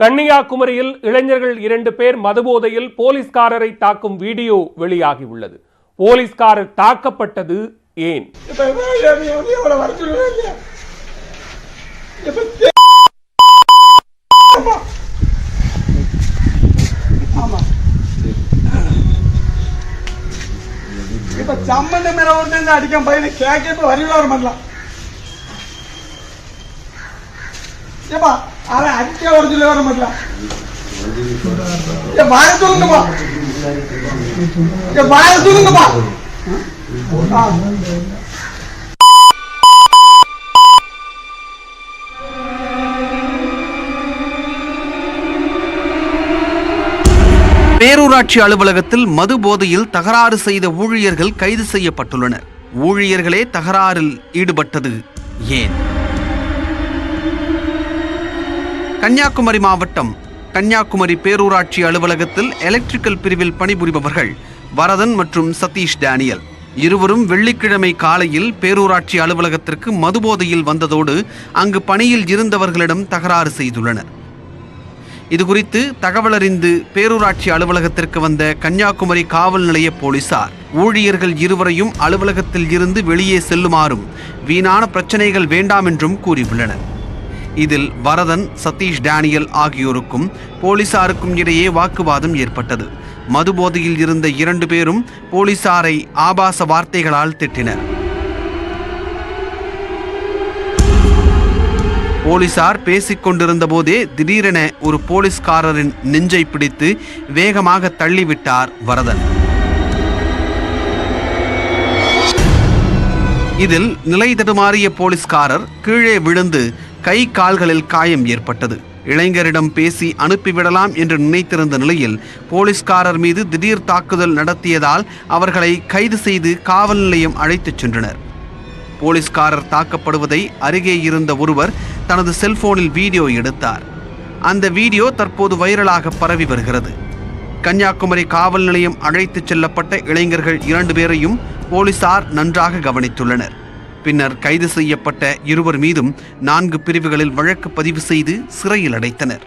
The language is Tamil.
கன்னியாகுமரியில் இளைஞர்கள் 2 பேர் மதுபோதையில் போலீஸ்காரரை தாக்கும் வீடியோ வெளியாகியுள்ளது. போலீஸ்காரர் தாக்கப்பட்டது ஏன்? சம்பந்தம் மேல ஒருத்தன் அடிக்க பையனை கேட்க வரலாம் பண்ணலாம். ஏப்பா அவன் அடிக்க ஒரு சொல்லி வர மாட்டலாம். வாய சொல்லுங்கப்பா, வாய சொல்லுங்கப்பா. பேரூராட்சி அலுவலகத்தில் மது போதையில் தகராறு செய்த ஊழியர்கள் கைது செய்யப்பட்டுள்ளனர். ஊழியர்களே தகராறில் ஈடுபட்டது ஏன்? கன்னியாகுமரி மாவட்டம் கன்னியாகுமரி பேரூராட்சி அலுவலகத்தில் எலக்ட்ரிக்கல் பிரிவில் பணிபுரிபவர்கள் வரதன் மற்றும் சதீஷ் டேனியல் இருவரும் வெள்ளிக்கிழமை காலையில் பேரூராட்சி அலுவலகத்திற்கு மதுபோதையில் வந்ததோடு அங்கு பணியில் இருந்தவர்களிடம் தகராறு செய்துள்ளனர். இதுகுறித்து தகவல் அறிந்து பேரூராட்சி அலுவலகத்திற்கு வந்த கன்னியாகுமரி காவல் நிலைய போலீசார் ஊழியர்கள் இருவரையும் அலுவலகத்தில் இருந்து வெளியே செல்லுமாறும் வீணான பிரச்சனைகள் வேண்டாம் என்றும் கூறியுள்ளனர். இதில் வரதன், சதீஷ் டேனியல் ஆகியோருக்கும் போலீசாருக்கும் இடையே வாக்குவாதம் ஏற்பட்டது. மதுபோதையில் இருந்த 2 பேரும் போலீசாரை ஆபாச வார்த்தைகளால் திட்டினர். போலீசார் பேசிக் கொண்டிருந்த போதே திடீரென ஒரு போலீஸ்காரரின் நெஞ்சை பிடித்து வேகமாக தள்ளிவிட்டார் வரதன். இதில் நிலை தடுமாறிய போலீஸ்காரர் கீழே விழுந்து கை கால்களில் காயம் ஏற்பட்டது. இளைஞரிடம் பேசி அனுப்பிவிடலாம் என்று நினைத்திருந்த நிலையில் போலீஸ்காரர் மீது திடீர் தாக்குதல் நடத்தியதால் அவர்களை கைது செய்து காவல் நிலையம் அழைத்துச் சென்றனர். போலீஸ்காரர் தாக்கப்படுவதை அருகே இருந்த ஒருவர் தனது செல்போனில் வீடியோ எடுத்தார். அந்த வீடியோ தற்போது வைரலாக பரவி வருகிறது. கன்னியாகுமரி காவல் நிலையம் அழைத்துச் செல்லப்பட்ட இளைஞர்கள் 2 பேரையும் போலீசார் நன்றாக கவனித்துள்ளனர். பின்னர் கைது செய்யப்பட்ட இருவர் மீதும் 4 பிரிவுகளில் வழக்கு பதிவு செய்து சிறையில் அடைத்தனர்.